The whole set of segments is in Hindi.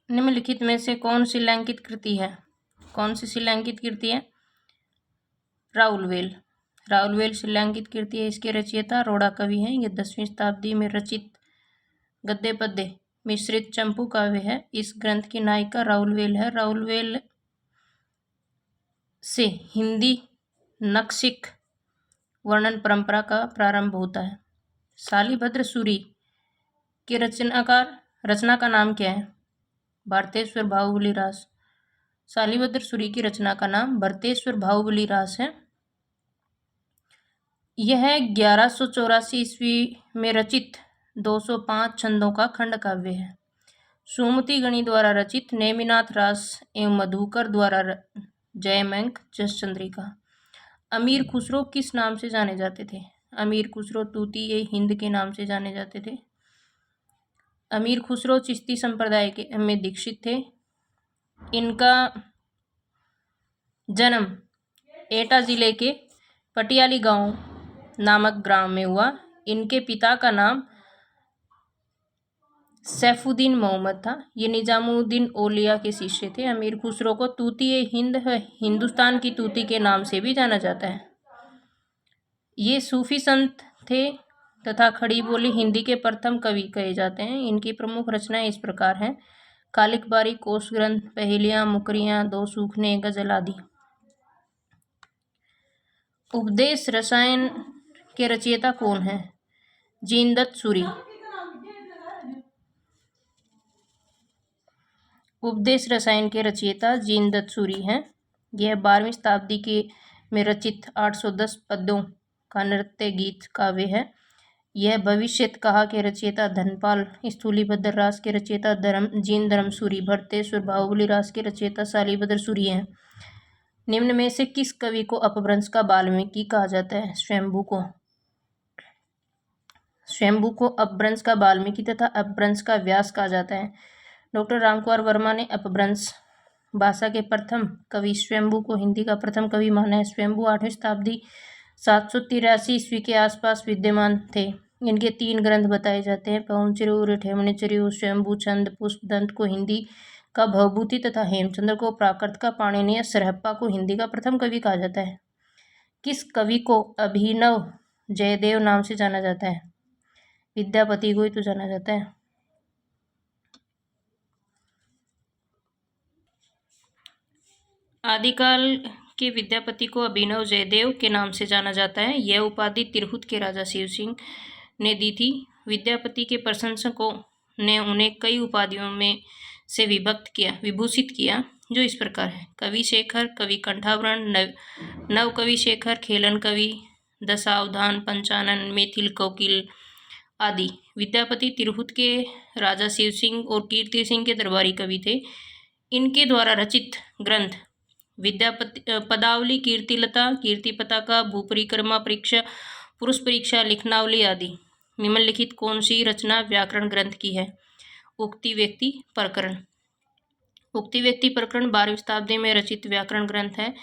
निम्नलिखित में से कौन शिलांकित कृति है? कौन सी शिलांकित कृति है? राउलवेल। राउलवेल शिलांकित कृति है। इसके रचयिता रोड़ा कवि हैं। ये 10वीं शताब्दी में रचित गद्य पद्य मिश्रित चंपू काव्य है। इस ग्रंथ की नायिका राउलवेल है। राउलवेल से हिंदी नक्शिक वर्णन परंपरा का प्रारंभ होता है। शालिभद्र सूरी के रचना का नाम क्या है? भारतेश्वर बाहुबली रास। शालिभद्र सूरी की रचना का नाम भरतेश्वर बाहुबली रास है। यह 1184 ईस्वी में रचित 205 छंदों का खंड काव्य है। सुमति गणी द्वारा रचित नेमिनाथ रास एवं मधुकर द्वारा जयमंक जस चंद्रिका। अमीर खुसरो किस नाम से जाने जाते थे? अमीर खुसरो तूतीये हिंद के नाम से जाने जाते थे। अमीर खुसरो चिश्ती संप्रदाय के में दीक्षित थे। इनका जन्म एटा जिले के पटियाली गांव नामक ग्राम में हुआ। इनके पिता का नाम सैफुद्दीन मोहम्मद था। ये निजामुद्दीन औलिया के शिष्य थे। अमीर खुसरो को तूतीये हिंद हिंदुस्तान की तूती के नाम से भी जाना जाता है। ये सूफी संत थे तथा खड़ी बोली हिंदी के प्रथम कवि कहे जाते हैं। इनकी प्रमुख रचनाएं इस प्रकार हैं: कालिकबारी, कोश ग्रंथ, पहेलियां, मुकरियां, दो सूखने, गजल आदि। उपदेश रसायन के रचयिता कौन है? जीनदत्त सूरी। उपदेश रसायन के रचयिता जीनदत्त सूरी हैं। यह 12वीं शताब्दी के में रचित 810 पद्यों का नृत्य गीत काव्य है। यह भविष्यत कहा के रचयिता धनपाल, स्थूलीभद्र रास के रचयिता जीन धर्म सूरी, भरतेश्वर बाहुबली रास के रचयिता शालिभद्र सूरी हैं। निम्न में से किस कवि को अपभ्रंश का वाल्मीकि कहा जाता है? स्वयंभू को। स्वयंभू को अपभ्रंश का वाल्मीकि तथा अपभ्रंश का व्यास कहा जाता है। डॉक्टर रामकुमार वर्मा ने अपभ्रंश भाषा के प्रथम कवि स्वयंभू को हिंदी का प्रथम कवि माना है। स्वयंभू 8वीं शताब्दी 783 ईस्वी के आसपास विद्यमान थे। इनके 3 ग्रंथ बताए जाते हैं: पवनचरिऊ, रिठैमणिचरिऊ। स्वयंभू छंद पुष्पदंत को हिंदी का भवभूति तथा हेमचंद्र को प्राकृत का पाणिनीय, सरहप्पा को हिंदी का प्रथम कवि कहा जाता है। किस कवि को अभिनव जयदेव नाम से जाना जाता है? विद्यापति को ही तो जाना जाता है। आदिकाल के विद्यापति को अभिनव जयदेव के नाम से जाना जाता है। यह उपाधि तिरहुत के राजा शिव सिंह ने दी थी। विद्यापति के प्रशंसकों ने उन्हें कई उपाधियों में से विभूषित किया, जो इस प्रकार है: कवि शेखर, कवि कंठाभरण, नव कवि शेखर, खेलन कवि, दशावधान, पंचानन, मैथिल कोकिल आदि। विद्यापति तिरहुत के राजा शिव सिंह और कीर्ति सिंह के दरबारी कवि थे। इनके द्वारा रचित ग्रंथ विद्यापति पदावली, कीर्तिलता, कीर्ति पताका, भूपरिक्रमा परीक्षा, पुरुष परीक्षा, लिखनावली आदि। निम्नलिखित कौन सी रचना व्याकरण ग्रंथ की है? उक्ति व्यक्ति प्रकरण। उक्ति व्यक्ति प्रकरण 12वीं शताब्दी में रचित व्याकरण ग्रंथ है।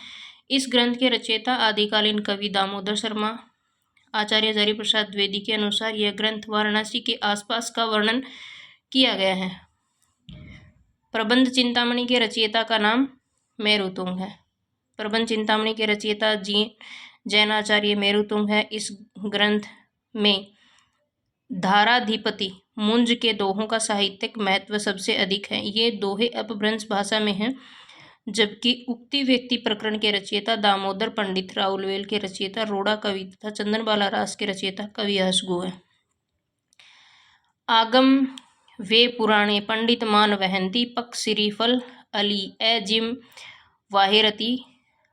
इस ग्रंथ के रचयिता आदिकालीन कवि दामोदर शर्मा। आचार्य हजारी प्रसाद द्विवेदी के अनुसार यह ग्रंथ वाराणसी के आसपास का वर्णन किया गया है। प्रबंध चिंतामणि के रचयिता का नाम मेरुतुंग है। प्रबंध चिंतामणि के रचयिता जैनाचार्य मेरुतुंग है। इस ग्रंथ में धाराधिपति मुंज के दोहों का साहित्यिक महत्व सबसे अधिक है। ये दोहे अपभ्रंश भाषा में हैं, जबकि उक्ति व्यक्ति प्रकरण के रचयिता दामोदर पंडित, राउलवेल के रचयिता रोड़ा कवि तथा चंदनबाला रास के रचयिता कवि हसगु है। आगम वे पुराणे पंडित मान वहंती, पक श्रीफल अली ए जिम वाहिरती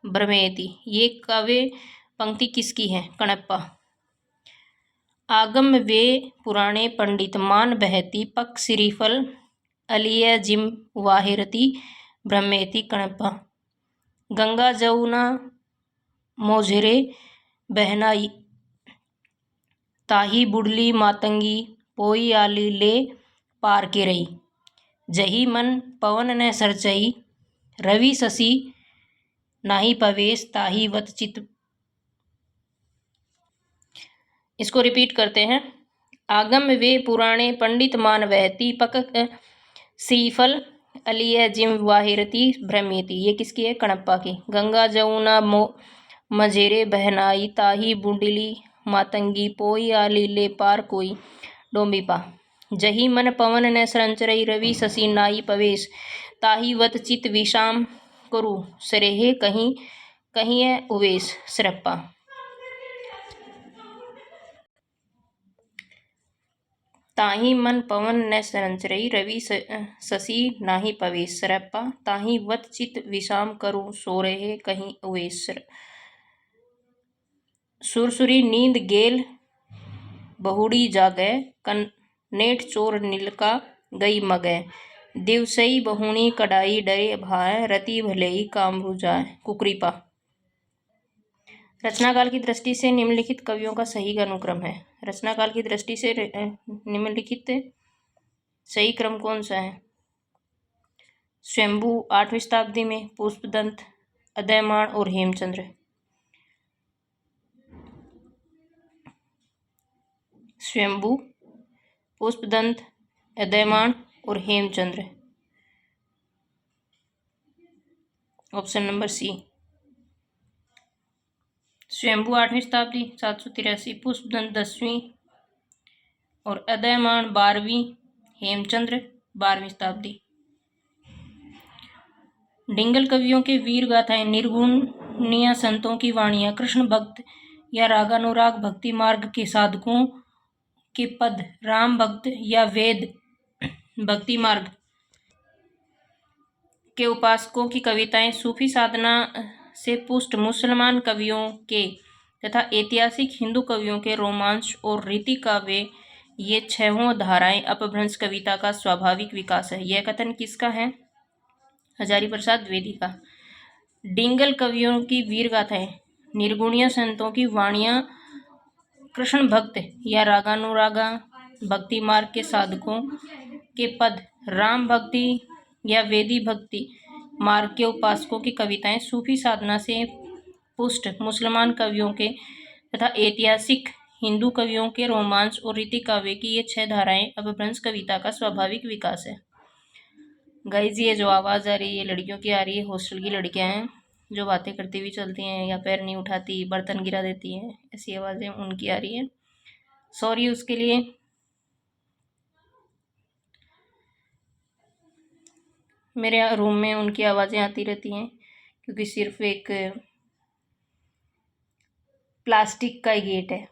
ब्रह्मेति। ये काव्य पंक्ति किसकी है? कणप्पा। आगम वे पुराणे पंडित मान बहती, पक श्रीफल अलिय जिम वाहिरती ब्रह्मेति, कणप्पा। गंगा जमुना मोझरे बहनाई, ताही बुडली मातंगी, पोई आली ले पार के रही। जही मन पवन न सरचई, रवि शशि नाही पवेश, ताही वत चित। इसको रिपीट करते हैं। आगम वे पुराणे पंडित मान वहती, पक श्रीफल अलिय जिम वाहिरती भ्रमियती, ये किसकी है? कणप्पा की। गंगा जमुना मझेरे बहनाई, ताही बुंडिली मातंगी, पोई आली ले पार कोई डोंबिपा। जही मन पवन न संचरई, रवि शशि नाई पवेश, ताही वत चित विषाम करु, सरेहे कहीं कहीं उवेश सरप्पा। ताही मन पवन न संचरई, रवि शशि नाही पवेश सरप्पा। ताही वत चित विषाम करु, सोरहे कहीं उवेश। सुरसुरी नींद गेल बहुड़ी जागै, नेठ चोर नीलका गई मगै। दिवसई बहुणी कड़ाई डरे भाय, रति भलेई कामरु जाय कुकरीपा। रचनाकाल की दृष्टि से निम्नलिखित कवियों का सही अनुक्रम है। रचनाकाल की दृष्टि से निम्नलिखित सही क्रम कौन सा है? स्वयंभू 8वीं शताब्दी में, पुष्पदंत, उदयमान और हेमचंद्र। स्वयंभू, पुष्पदंत, उदयमान और हेमचंद्र। Option number C. स्वयंभू 8वीं शताब्दी 783, पुष्पदंत 10वीं और उदयमान 12वीं, हेमचंद्र 12वीं शताब्दी। डिंगल कवियों के वीर गाथाएं निर्गुणिया संतों की वाणियां, कृष्ण भक्त या रागानुराग भक्ति मार्ग के साधकों के पद, राम भक्त या वेद भक्ति मार्ग के उपासकों की कविताएं, सूफी साधना से पुष्ट मुसलमान कवियों के तथा ऐतिहासिक हिंदू कवियों के रोमांच और रीति काव्य, ये छहों धाराएं अपभ्रंश कविता का स्वाभाविक विकास है। यह कथन किसका है? हजारी प्रसाद द्विवेदी का। डिंगल कवियों की वीर गाथाएं निर्गुणिया संतों की वाणियां, कृष्ण भक्त या रागानुरागा भक्ति मार्ग के साधकों के पद, राम भक्ति या वेदी भक्ति मार्ग के उपासकों की कविताएं, सूफी साधना से पुष्ट मुसलमान कवियों के तथा ऐतिहासिक हिंदू कवियों के रोमांच और रीति काव्य की ये 6 धाराएं अपभ्रंश कविता का स्वाभाविक विकास है। गाइज, ये जो आवाज़ आ रही है ये लड़कियों की आ रही है। हॉस्टल की लड़कियां हैं जो बातें करती हुई चलती हैं या पैर नहीं उठाती, बर्तन गिरा देती हैं, ऐसी आवाज़ें उनकी आ रही है। सॉरी उसके लिए। मेरे रूम में उनकी आवाज़ें आती रहती हैं क्योंकि सिर्फ एक प्लास्टिक का गेट है।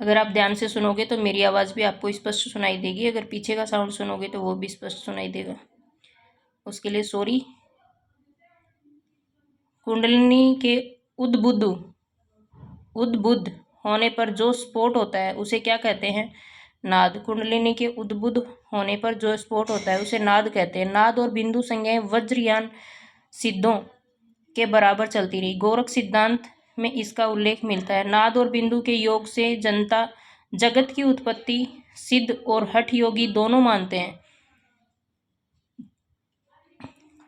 अगर आप ध्यान से सुनोगे तो मेरी आवाज़ भी आपको स्पष्ट सुनाई देगी, अगर पीछे का साउंड सुनोगे तो वो भी स्पष्ट सुनाई देगा, उसके लिए सॉरी। कुंडलिनी के उद्बुद्ध होने पर जो स्फोट होता है उसे क्या कहते हैं? नाद। कुंडलिनी के उद्बुद्ध होने पर जो स्फोट होता है उसे नाद कहते हैं। नाद और बिंदु संज्ञाएं वज्रयान सिद्धों के बराबर चलती रही। गोरख सिद्धांत में इसका उल्लेख मिलता है। नाद और बिंदु के योग से जगत की उत्पत्ति सिद्ध और हठ योगी दोनों मानते हैं।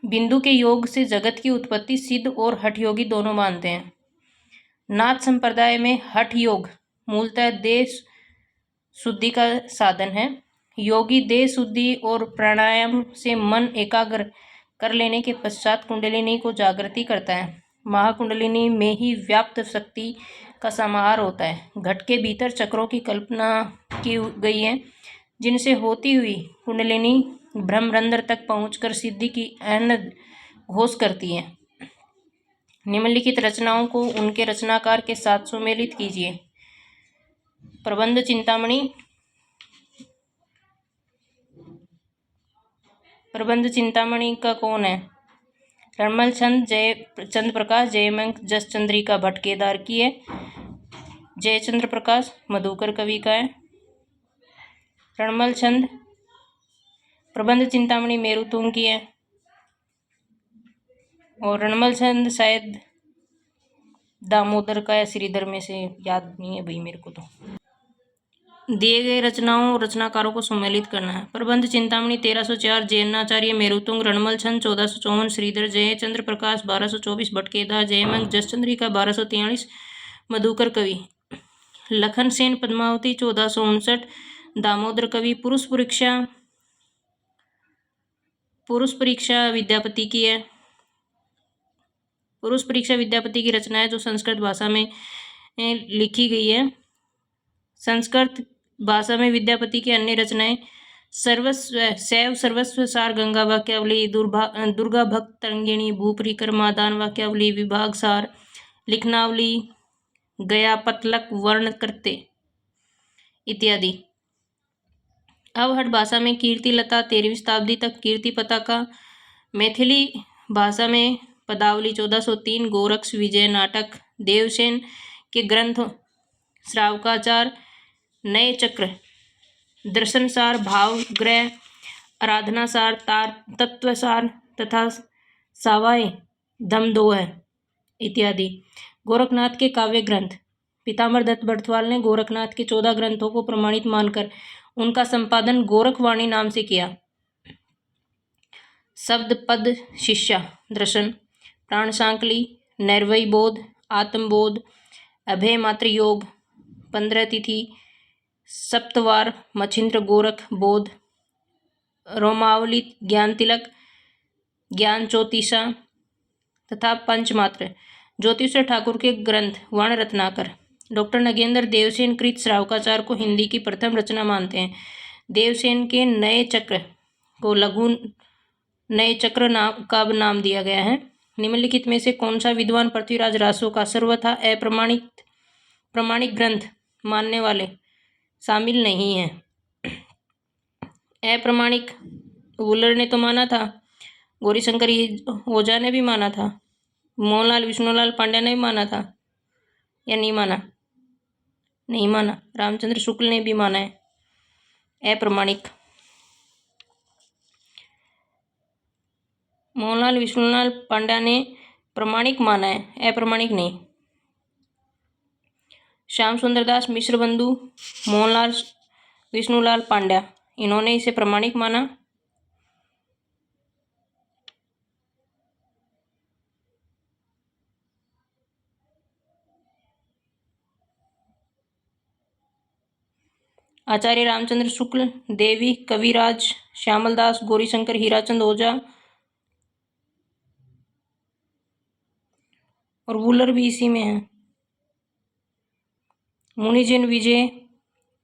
बिंदु के योग से जगत की उत्पत्ति सिद्ध और हठ योगी दोनों मानते हैं। नाथ संप्रदाय में हठ योग मूलतः देह शुद्धि का साधन है। योगी देह शुद्धि और प्राणायाम से मन एकाग्र कर लेने के पश्चात कुंडलिनी को जागृति करता है। महाकुंडलिनी में ही व्याप्त शक्ति का समाहार होता है। घट के भीतर चक्रों की कल्पना की गई है जिनसे होती हुई कुंडलिनी ब्रह्मरंध्र तक पहुंचकर सिद्धि की अनंत घोष करती है। निम्नलिखित रचनाओं को उनके रचनाकार के साथ सुमेलित कीजिए। प्रबंध चिंतामणि। प्रबंध चिंतामणि का कौन है? रणमल छंद चंद्र प्रकाश, जयमंक जस चंद्रिका भट्ट केदार की है। जयचंद्र प्रकाश मधुकर कवि का है। रणमल छंद। प्रबंध चिंतामणि मेरुतुंग की है और रणमल छंद शायद दामोदर का या श्रीधर में से, याद नहीं है भाई मेरे को। तो दिए गए रचनाओं और रचनाकारों को सम्मिलित करना है। प्रबंध चिंतामणि 1304 जैनाचार्य मेरुतुंग, रणमल छंद 1454 श्रीधर, जयचंद्र प्रकाश 1224 भट्ट केदार, जयमंक जसचंद्रिका 1243 मधुकर कवि। लखन सेन पद्मावती 1459। दामोदर कवि। पुरुष परीक्षा विद्यापति की है। पुरुष परीक्षा विद्यापति की रचना है जो संस्कृत भाषा में लिखी गई है। संस्कृत भाषा में विद्यापति की अन्य रचनाएं शैव सर्वस्व सार गंगा वाक्यावली, दुर्गा भक्त तरंगिणी, भूपरिक्रमा, दान वाक्यावली, विभाग सार, लिखनावली, गया पतलक, वर्ण करते इत्यादि। अवहट भाषा में कीर्तिलता 13वीं शताब्दी तक, कीर्ति पताका। मैथिली भाषा में पदावली 1403, गोरक्ष विजय नाटक, देवसेन के ग्रंथ श्रावकाचार, नए चक्र, दर्शनसार, भावग्रह, आराधनासार, तत्वसार तथा सावाए दमदोह इत्यादि। गोरखनाथ के काव्य ग्रंथ। पीताम्बर दत्त बड़थवाल ने गोरखनाथ के 14 ग्रंथों को प्रमाणित मानकर उनका संपादन गोरखवाणी नाम से किया। शब्द पद शिष्या दर्शन, प्राण सांकली, नैर्वयी बोध, आत्मबोध, अभय मात्र योग, 15 तिथि, सप्तवार, मच्छिंद्र गोरख बोध, रोमावली, ज्ञान तिलक, ज्ञान चौतीसा तथा पंचमात्र। ज्योतिष ठाकुर के ग्रंथ वर्ण रत्नाकर। डॉक्टर नगेंद्र देवसेन कृत श्रावकाचार को हिंदी की प्रथम रचना मानते हैं। देवसेन के नए चक्र को लघु नए चक्र का नाम दिया गया है। निम्नलिखित में से कौन सा विद्वान पृथ्वीराज रासो का सर्वथा प्रमाणिक ग्रंथ मानने वाले शामिल नहीं है? अप्रमाणिक वुलर ने तो माना था, गौरीशंकर ओझा ने भी माना था, मोहनलाल विष्णुलाल पांड्या ने भी माना था या नहीं माना? नहीं माना। रामचंद्र शुक्ल ने भी माना है अप्रमाणिक। मोहनलाल विष्णुलाल पांड्या ने प्रमाणिक माना है, अप्रमाणिक नहीं। श्याम सुंदर दास मिश्र बंधु, मोहनलाल विष्णुलाल पांड्या, इन्होंने इसे प्रमाणिक माना। आचार्य रामचंद्र शुक्ल, देवी, कविराज, श्यामल दास, गौरीशंकर, हीराचंद ओझा और वुलर भी इसी में है। मुनिजन विजय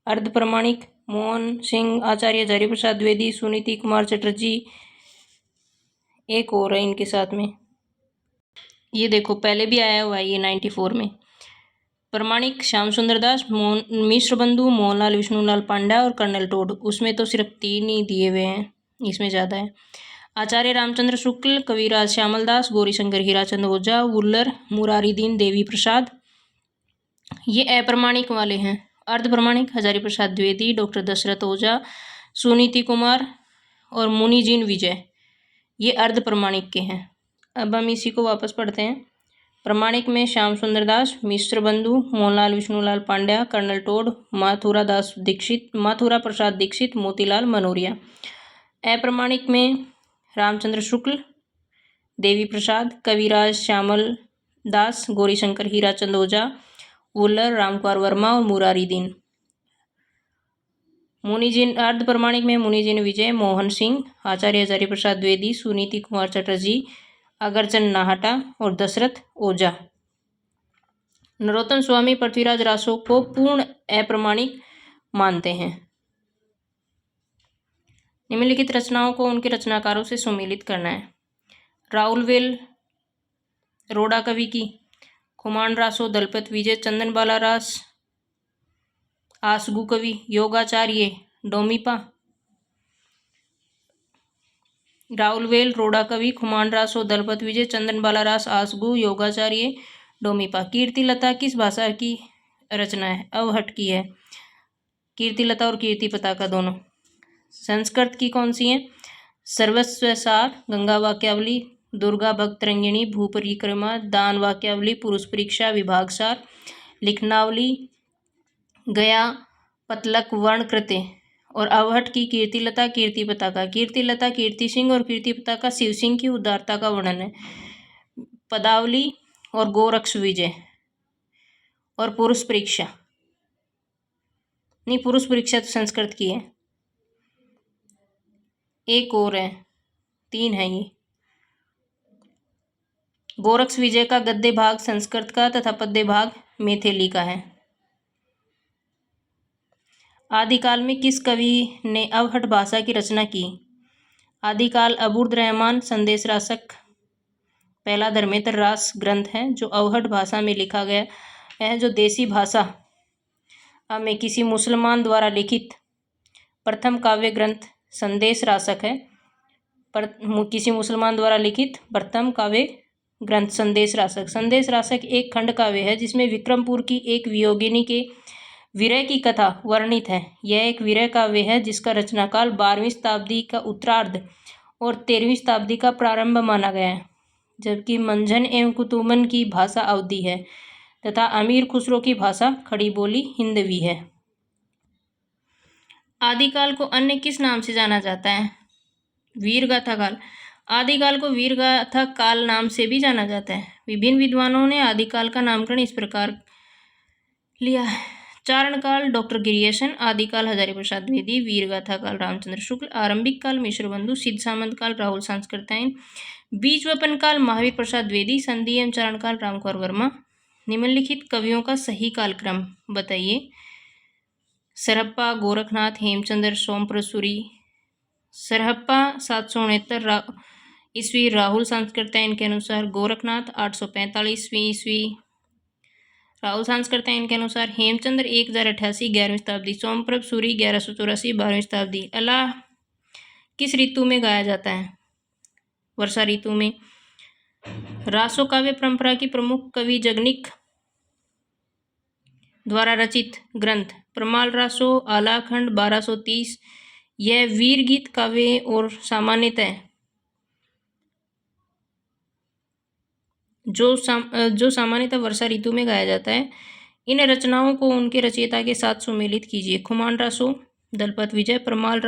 अर्ध प्रमाणिक, मोहन सिंह आचार्य, हजारी प्रसाद द्विवेदी, सुनीति कुमार चटर्जी, एक और है इनके साथ में, ये देखो पहले भी आया हुआ है ये 94 में। प्रमाणिक श्याम सुंदर दास, मिश्र बंधु, मोहनलाल विष्णुलाल पांड्या और कर्नल टोड। उसमें तो सिर्फ 3 ही दिए हुए हैं, इसमें ज़्यादा है। आचार्य रामचंद्र शुक्ल, कविराज श्यामल दास, गौरीशंकर हीराचंद ओझा, वुलर मुरारी दीन, देवी प्रसाद, ये अप्रमाणिक वाले हैं। अर्ध प्रमाणिक हजारी प्रसाद द्विवेदी, डॉक्टर दशरथ ओझा, सुनीति कुमार और मुनिजीन विजय, ये अर्ध प्रमाणिक के हैं। अब हम इसी को वापस पढ़ते हैं। प्रमाणिक में श्याम सुंदर दास, मिश्र बंधु, मोहनलाल विष्णुलाल पांड्या, कर्नल टोड, माथुरा प्रसाद दीक्षित, मोतीलाल मनोरिया। अप्रमाणिक में रामचंद्र शुक्ल, देवी प्रसाद, कविराज श्यामल दास, गौरीशंकर हीराचंद ओझा, वुलर रामकुमार वर्मा और मुरारी दीन। मुनिजिन अर्ध प्रमाणिक में मुनिजिन विजय, मोहन सिंह आचार्य, हजारी प्रसाद द्विवेदी, सुनीति कुमार चटर्जी, अगरचंद नाहटा और दशरथ ओझा। नरोत्तम स्वामी पृथ्वीराज रासो को पूर्ण अप्रमाणिक मानते हैं। निम्नलिखित रचनाओं को उनके रचनाकारों से सुमेलित करना है। राउलवेल रोड़ा कवि की, खुमान रासो, दलपत विजय, चंदन बाला रास, आसगु कवि, योगाचार्य डोमिपा। राउलवेल रोड़ा कवि, खुमान रासो, दलपत विजय, चंदन बाला रास, आसगु, योगाचार्य डोमिपा। कीर्तिलता किस भाषा की रचना है? अवहट की है। कीर्तिलता और कीर्ति पताका दोनों। संस्कृत की कौन सी है? सर्वस्व सार, गंगा वाक्यावली, दुर्गा भक्त तरंगिणी, भूपरिक्रमा, दान वाक्यावली, पुरुष परीक्षा, विभाग सार, लिखनावली, गया पतलक, वर्ण कृत्य। और अवहट की कीर्तिलता कीर्ति पताका। कीर्तिलता कीर्ति सिंह और कीर्ति पताका शिव सिंह की उदारता का वर्णन है। पदावली और गोरक्ष विजय। और पुरुष परीक्षा नहीं, पुरुष परीक्षा तो संस्कृत की है। एक और है, 3 है ये। गोरक्ष विजय का गद्य भाग संस्कृत का तथा पद्य भाग मैथिली का है। आदिकाल में किस कवि ने अवहट भाषा की रचना की? आदिकाल अबूर्द रहमान संदेश रासक पहला धर्मेंद्र रास ग्रंथ है जो अवहट भाषा में लिखा गया है, जो देसी भाषा में किसी मुसलमान द्वारा लिखित प्रथम काव्य ग्रंथ संदेश रासक है। किसी मुसलमान द्वारा लिखित प्रथम काव्य ग्रंथ संदेश रासक। संदेश रासक एक खंड काव्य है जिसमें विक्रमपुर की एक वियोगिनी के विरह की कथा वर्णित है। यह एक विरह काव्य है जिसका रचनाकाल 12वीं शताब्दी का उत्तरार्ध और 13वीं शताब्दी का प्रारंभ माना गया है, जबकि मंझन एवं कुतुबन की भाषा अवधी है तथा अमीर खुसरो की भाषा खड़ी बोली हिंदवी है। आदिकाल को अन्य किस नाम से जाना जाता है? वीरगाथा काल। आदिकाल को वीरगाथा काल नाम से भी जाना जाता है। विभिन्न विद्वानों ने आदिकाल का नामकरण इस प्रकार लिया है। चारण काल डॉक्टर गिरियसन, आदिकाल हजारी प्रसाद द्विवेदी, वीरगाथा काल रामचंद्र शुक्ल, आरंभिक काल मिश्र बंधु, सिद्ध सामंत काल राहुल सांस्कृत्यायन, बीजवपन काल महावीर प्रसाद द्विवेदी, संधि एवं चारण काल रामकुमार वर्मा। निम्नलिखित कवियों का सही कालक्रम बताइए। सरहप्पा गोरखनाथ हेमचंद्र सोमप्रसूरी। सरहप्पा 769 ईस्वी राहुल सांस्कृत्यायन के अनुसार, गोरखनाथ 845वीं ईस्वी राहुल सांस्कृत्यायन के अनुसार, हेमचंद्र 1088 11वीं शताब्दी, सोमप्रभ सूरी 1184 12वीं शताब्दी। अल्लाह किस ऋतु में गाया जाता है? वर्षा ऋतु में। रासो काव्य परंपरा की प्रमुख कवि जगनिक द्वारा रचित ग्रंथ प्रमाल रासो आलाखंड 1230। यह वीर गीत काव्य और सामान्यतः जो सामान्यतः वर्षा ऋतु में गाया जाता है। इन रचनाओं को उनके रचयिता के साथ सुमेलित कीजिए। खुमान रासो, दलपत विजय, प्रमाल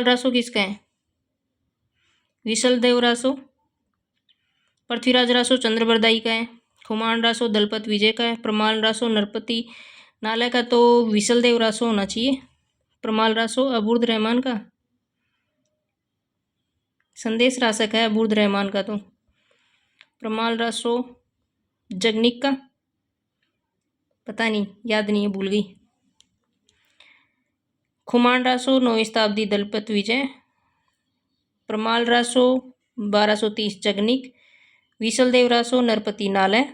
रासो किसका है? विशलदेव रासो। पृथ्वीराज रासो चंद्रबरदाई का है। खुमान रासो दलपत विजय का है। प्रमाल रासो नरपति नालय का, तो विशलदेव रासो होना चाहिए। प्रमाल रासो अबूर्द रहमान का, संदेश रासक है अबूर्द रहमान का। तो प्रमाल रासो जगनिक का पता नहीं, याद नहीं है, भूल गई। खुमान रासो 9वीं शताब्दी दलपत विजय। प्रमाल रासो 1230 जगनिक। विशलदेव रासो नरपति नालय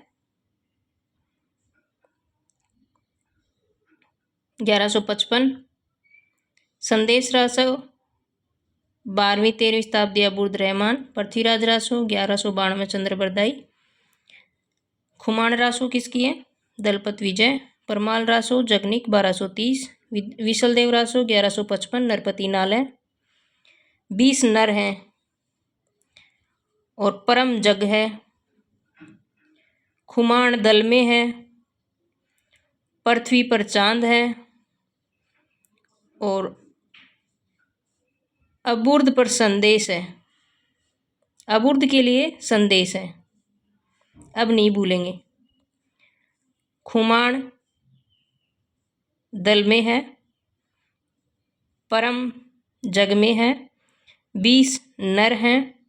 1155। संदेश रासो 12वीं 13वीं शताब्दी अबूर्द रहमान। पृथ्वीराज रासो 1192 चंद्रबरदाई। खुमान रासो किसकी है? दलपत विजय। परमाल रासो जगनिक 1230। विशलदेव रासो 1155 नरपति नालय। 20 नर हैं और परम जग है। खुमान दल में है, पृथ्वी पर चांद है और अबूर्द पर संदेश है। अबूर्द के लिए संदेश है, अब नहीं भूलेंगे। खुमान दल में है, परम जग में है, 20 नर हैं,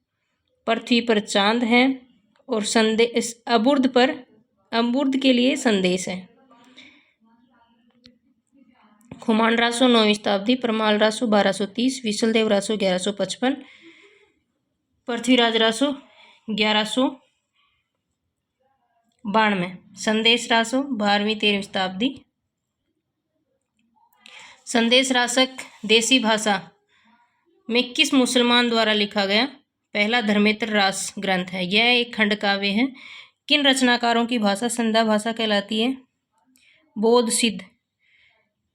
पृथ्वी पर चांद है और संदेश अबूर्द पर, अबूर्द के लिए संदेश है। खुमान रासो 9वीं शताब्दी, प्रमाल रासो 1230, विशलदेव रासो 1155, पृथ्वीराज रासो 1192, संदेश रासो 12वीं 13वीं शताब्दी। संदेश रासक देसी भाषा में किस मुसलमान द्वारा लिखा गया पहला धर्मेंद्र रास ग्रंथ है? यह एक खंड काव्य है। किन रचनाकारों की भाषा संध्या भाषा कहलाती है? बौद्ध सिद्ध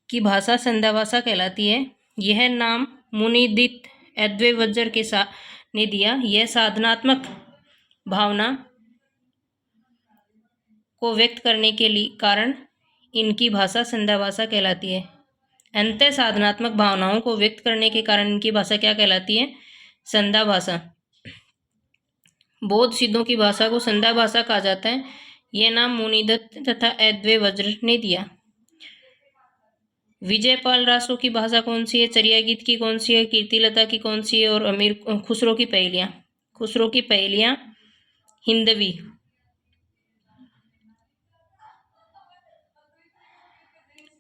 की भाषा संध्या भाषा कहलाती है। यह नाम मुनिदित अद्वैवज्र के साथ ने दिया। यह साधनात्मक भावना को व्यक्त करने के लिए कारण इनकी भाषा संध्या भाषा कहलाती है। अंत साधनात्मक भावनाओं को व्यक्त करने के कारण इनकी भाषा क्या कहलाती है? संध्या भाषा। बौद्ध सिद्धों की भाषा को संध्या भाषा कहा जाता है। यह नाम मुनिदत्त तथा अद्वैत वज्र ने दिया। विजयपाल रासो की भाषा कौन सी है? चरिया गीत की कौन सी है? कीर्तिलता की कौन सी है? और अमीर खुसरो की पहेलियां। खुसरो की पहेलियां हिंदवी।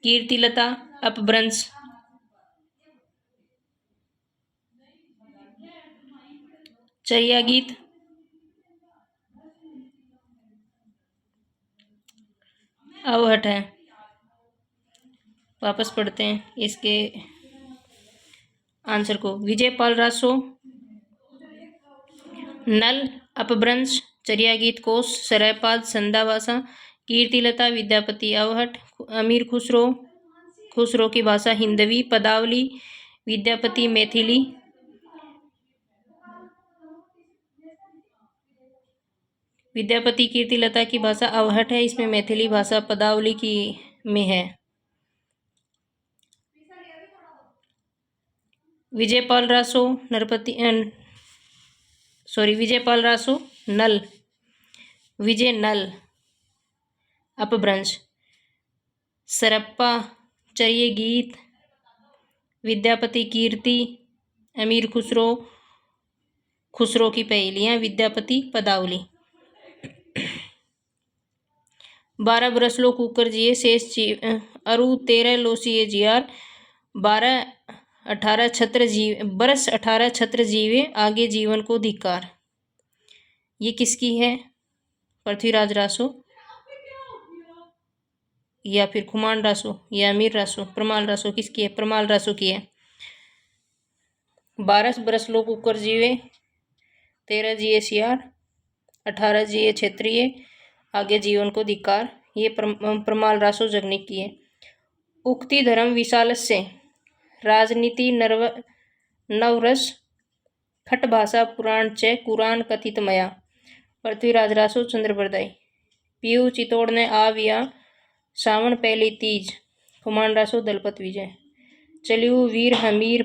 कीर्तिलता अपभ्रंश। चरिया गीत अवहट है। वापस पढ़ते हैं इसके आंसर को। विजयपाल रासो नल अपभ्रंश, चरिया गीत कोश, सरायपाद संध्या भाषा, कीर्तिलता विद्यापति अवहट, अमीर खुसरो खुसरो की भाषा हिंदवी, पदावली विद्यापति मैथिली, विद्यापति कीर्तिलता की भाषा अवहट है, इसमें मैथिली भाषा पदावली की में है। विजयपाल रासो विजयपाल रासो नल, विजय नल अपभ्रंश, सरप्पा चरिये गीत, विद्यापति कीर्ति, अमीर खुसरो खुसरो की पहेलियां, विद्यापति पदावली। 12 बरस लो कुकर जिए शेष अरु 13 लोसिए जियार, 18 छत्र जीवे आगे जीवन को धिक्कार। ये किसकी है? पृथ्वीराज रासो या फिर खुमान रासो या अमीर रासो? प्रमाल रासो किसकी है? प्रमाल रासो की है। 12 बरस लो कुकर जीवे, 13 जिए सियार, 18 जिए क्षेत्रीय आगे जीवन को धिक्कार। ये प्रमाल रासो जगनिक की है। उक्ति धर्म विशालस्य, राजनीति नवरस, खट भाषा पुराण च कुरान कथित मया। पृथ्वीराज रासो चंद्रप्रदाय। पीयू चितौड़ ने आविया सावन पहली तीज, खुमान रासो दलपत विजय। चलियो वीर हमीर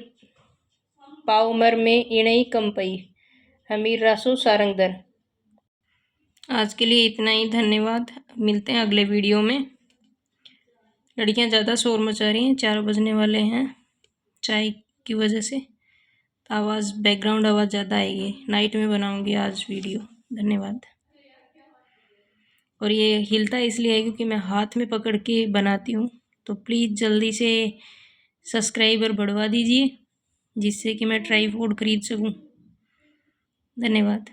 पावमर में इणई कंपई, हमीर रासो सारंगधर। आज के लिए इतना ही, धन्यवाद। मिलते हैं अगले वीडियो में। लड़कियां ज़्यादा शोर मचा रही हैं, 4 बजने वाले हैं चाय की वजह से, तो आवाज़ बैकग्राउंड आवाज़ ज़्यादा आएगी। नाइट में बनाऊंगी आज वीडियो। धन्यवाद। और ये हिलता इसलिए है क्योंकि मैं हाथ में पकड़ के बनाती हूँ, तो प्लीज़ जल्दी से सब्सक्राइबर बढ़वा दीजिए जिससे कि मैं ट्राइपॉड खरीद सकूँ। धन्यवाद।